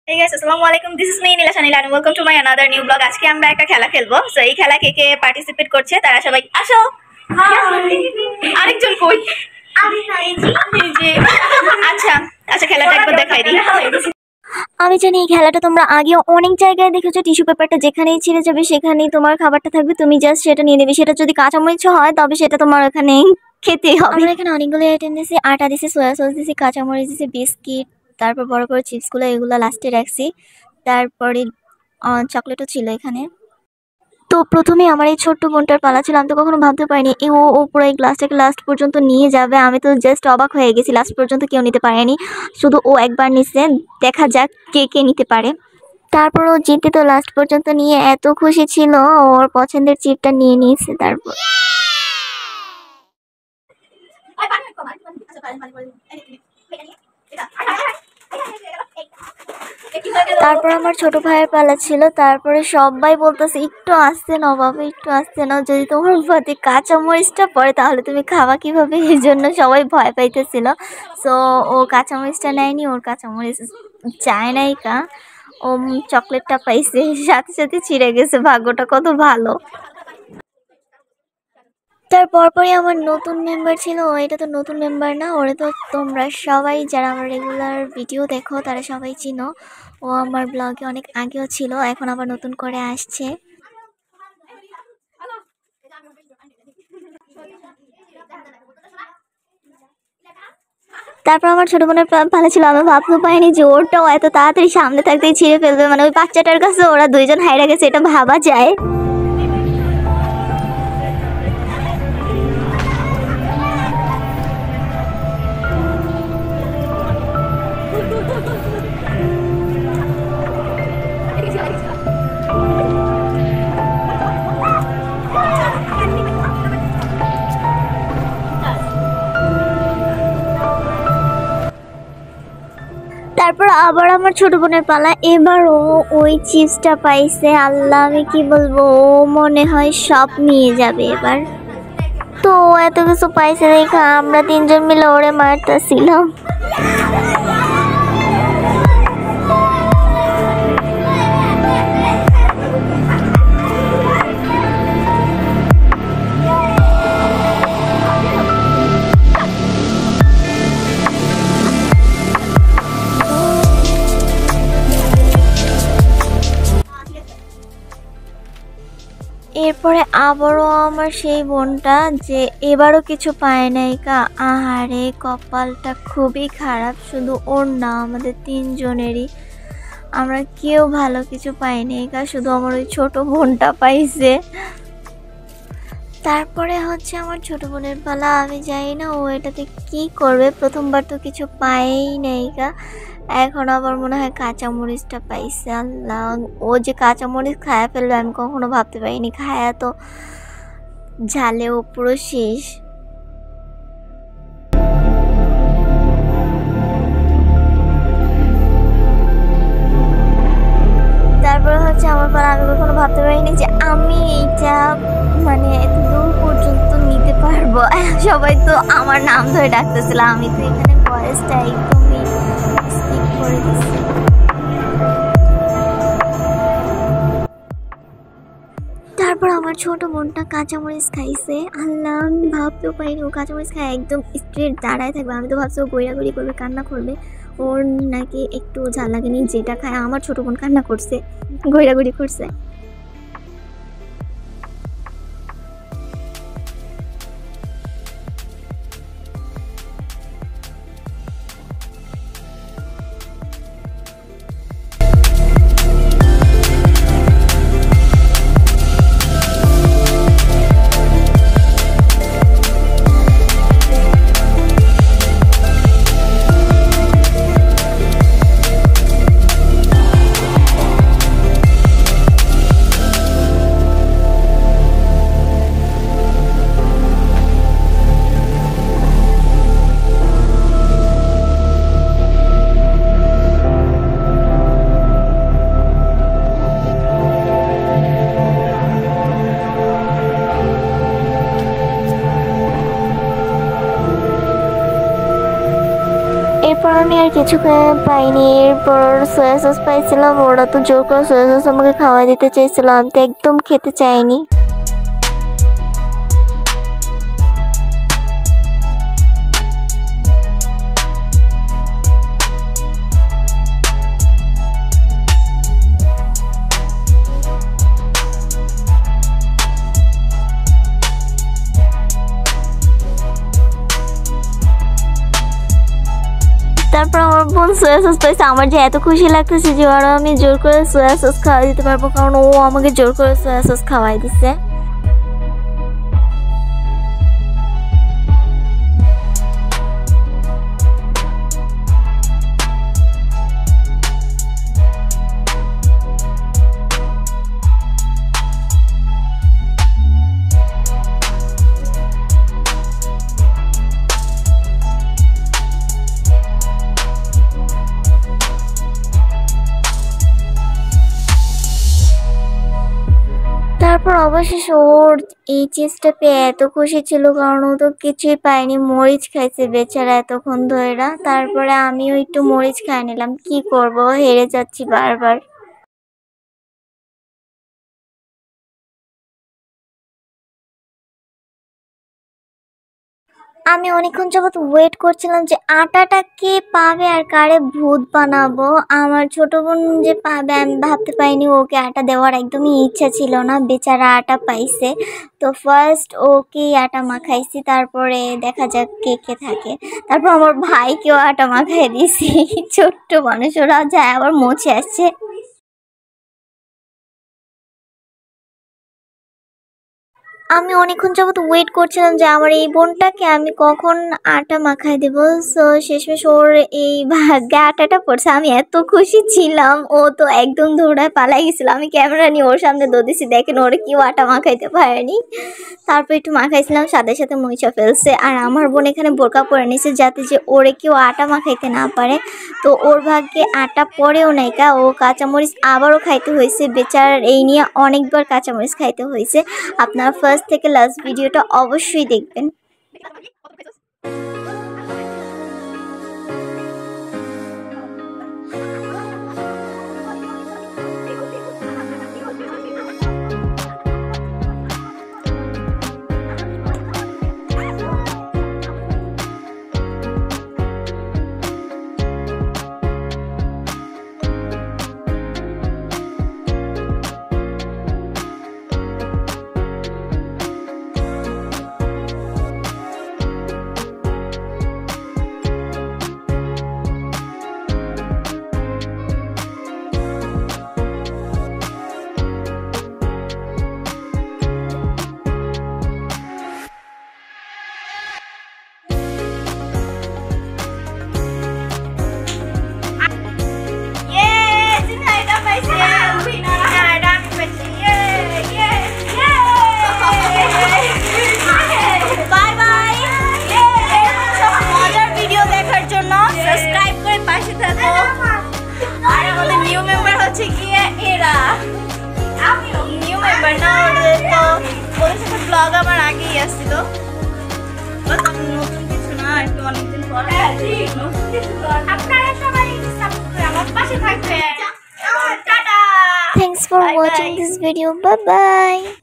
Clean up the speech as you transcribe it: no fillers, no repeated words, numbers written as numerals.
Hey guys, Assalamualaikum. This is me Nila Shanila and welcome to my another new vlog. আজকে আমরা একটা খেলা খেলবো। সো এই খেলা কে কে পার্টিসিপেট করছে তারা সবাই আসো। হাই। আরেকজন কই? আমি জি। আচ্ছা, আচ্ছা খেলাটা একবার দেখাই দিই। আমি জানি এই খেলাটা তোমরা আগেও অনেক জায়গায় দেখেছো। টিস্যু পেপারটা যেখানেই ছিঁড়ে যাবে সেখানেই তোমার খাবারটা থাকবে, তুমি জাস্ট সেটা নিয়ে নেবে। সেটা যদি কাঁচামরিচ হয় তবে সেটা তোমার ওখানে খেতেই হবে। আমরা এখানে অনেকগুলো আইটেম দিয়েছি, আটা দিয়েছি, সয়া সস দিয়েছি, কাঁচামরিচ দিয়েছি, বিস্কিট, তারপর বড় বড় চিপসগুলো এগুলো লাস্টে রাখছি। তারপরে চকলেটও ছিল এখানে। তো প্রথমে আমার এই ছোট্ট বোনটার পালা ছিল। আমি তো কখনো ভাবতে পারিনি ও পুরো এই গ্লাসটাকে লাস্ট পর্যন্ত নিয়ে যাবে। আমি তো জাস্ট অবাক হয়ে গেছি, লাস্ট পর্যন্ত কেউ নিতে পারেনি, শুধু ও একবার নিচ্ছে। দেখা যাক কে কে নিতে পারে। তারপর ও জিতে তো লাস্ট পর্যন্ত নিয়ে এত খুশি ছিল, ওর পছন্দের চিপটা নিয়ে নিয়েছে। তারপর আমার ছোট ভাইয়ের পালা ছিল। তারপরে সবাই বলতেছে একটু আসতে নাও বাবা, একটু আসতে নাও, যদি তোমার ভাতে কাঁচামরিচটা পড়ে তাহলে তুমি খাওয়া কিভাবে। এই জন্য সবাই ভয় পাইতেছিল। সো ও কাঁচামরিচটা নেয়নি, ওর কাঁচামরিচ চায় নাই কা, ও চকলেটটা পাইছে, সাথে সাথে ছিঁড়ে গেছে। ভাগ্যটা কত ভালো। তারপরই আমার নতুন মেম্বার ছিল। এটা তো নতুন মেম্বার না, ওরা তো তোমরা সবাই যারা আমার রেগুলার ভিডিও দেখো তারা সবাই চিনো। ও আমার ব্লগে অনেক আগেও ছিল, এখন আবার নতুন করে আসছে। তারপর আমার ছোট বোনের পালা ছিল। আমি ভাবতে পারিনি যে ওরটাও এত তাড়াতাড়ি সামনে থাকতেই ছিঁড়ে ফেলবে। মানে ওই বাচ্চাটার কাছে ওরা দুইজন হাইরা গেছে, এটা ভাবা যায়। তারপর আবার আমার ছোট বোনের পালা। এবারও ওই চিপসটা পাইছে। আল্লাহ, আমি কি বলবো, ও মনে হয় সব নিয়ে যাবে এবার। তো এত কিছু পাইছে দেখা আমরা তিনজন মিলে ওরে মারতেছিলাম। এরপরে আবারও আমার সেই বোনটা যে এবারও কিছু পায় নাই কা। আহারে, কপালটা খুবই খারাপ, শুধু ওর না আমাদের তিনজনেরই। আমরা কেউ ভালো কিছু পাইনি কা, শুধু আমার ওই ছোট বোনটা পাইছে। তারপরে হচ্ছে আমার ছোট বোনের পালা। আমি জানি না ও এটাতে কি করবে, প্রথমবার তো কিছু পায়ই নাই কা। এখন আবার মনে হয় কাঁচামরিচটা পাইছে। আল্লাহ, ও যে কাঁচামরিচ খায়া ফেলবে আমি কখনো ভাবতে পারিনি। খায়া তো ঝালে ও পুরো শেষ। তারপরে হচ্ছে আমার পালা। আমি কখনো ভাবতে পারিনি যে আমি এইটা মানে এত দূর পর্যন্ত নিতে পারবো। সবাই তো আমার নাম ধরে ডাকতেছিল, আমি তো এখানে ভয়েসটা একদমই স্কিপ করে দিচ্ছি। তারপর আমার ছোট বোনটা কাঁচামরিচ খাইছে। আল্লাহ, আমি ভাবতেও পারিনি ও কাঁচামরিচ খায় একদম স্ট্রেট দাঁড়ায় থাকবে। আমি তো ভাবছি ও গড়াগড়ি করবে, কান্না করবে। ওর নাকি একটু ঝাল লাগেনি, যেটা খায়। আমার ছোট বোন কান্না করছে, গড়াগড়ি করছে। কিছু পাইনি। এরপর সয়া সস পাইছিলাম, ওরা তো জোর করে সয়া সস আমাকে খাওয়া দিতে চাইছিল, আমি তো একদম খেতে চাইনি। তারপর আমার বোন সয়া সস পাইছে, আমার যে এত খুশি লাগতেছে যে আরো আমি জোর করে সয়া সস খাওয়াই দিতে পারবো, কারণ ও আমাকে জোর করে সয়া সস খাওয়াই দিচ্ছে। তারপর অবশেষে ওর এই চিজটা পেয়ে এত খুশি ছিল, কারণ ও তো কিছুই পায়নি, মরিচ খাইছে বেচারা এতক্ষণ ধরে। তারপরে আমিও একটু মরিচ খাই নিলাম, কি করব, হেরে যাচ্ছি বারবার। আমি অনেকক্ষণ যাবত ওয়েট করছিলাম যে আটাটা কে পাবে আর কারে ভূত বানাবো। আমার ছোট বোন যে পাবে আমি ভাবতে পারিনি, ওকে আটা দেওয়ার একদমই ইচ্ছা ছিল না, বেচারা আটা পাইছে। তো ফার্স্ট ওকেই আটা মাখাইছি, তারপরে দেখা যাক কে কে থাকে। তারপর আমার ভাইকেও আটা মাখাই দিয়েছি, ছোট্ট মানুষ ওরা যায় আবার মুছে আসছে। আমি অনেকক্ষণ যাবত ওয়েট করছিলাম যে আমার এই বোনটাকে আমি কখন আটা মাখাই দেব। সো শেষমেশ ওর এই ভাগ্যে আটাটা পড়ছে, আমি এত খুশি ছিলাম। ও তো একদম দৌড়ায় পালাই গেছিল, আমি ক্যামেরা নিয়ে ওর সামনে দৌড়েছি, দেখেন ওরে কেউ আটা মাখাইতে পারেনি। তারপর একটু মাখাইছিলাম, সাথে সাথে মুইচা ফেলছে। আর আমার বোন এখানে বোরকা পরে নিছে যাতে যে ওরে কেউ আটা মাখাইতে না পারে। তো ওর ভাগ্যে আটা পরেও নাইকা, ও কাঁচামরিচ আবারও খাইতে হয়েছে বেচারার, এই নিয়ে অনেকবার কাঁচামরিচ খাইতে হয়েছে। আপনারা ফার্স্ট থেকে লাস্ট ভিডিওটা অবশ্যই দেখবেন। ব্লগ আমার আগেই আসছিল, নতুন কিছু না, একটু অনেকদিন পর আপনারা সবাই আমার পাশে থাকবেন। Tata, thanks for watching this video, bye bye.